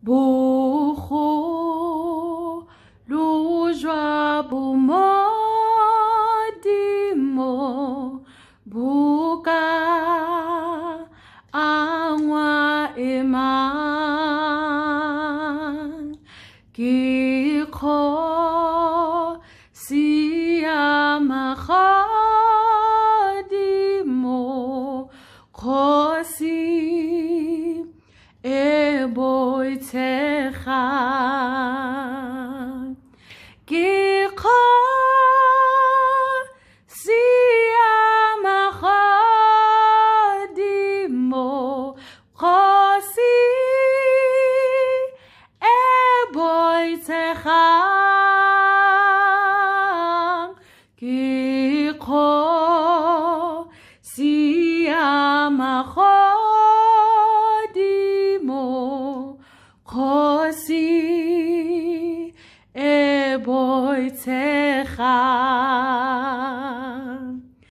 Bukho lujwa bumodimo buka angwa eman kikho siyama khadimo khosi eboitecha kikho siyama khadimo khosi eboitecha kikho siyama khosi eboitecha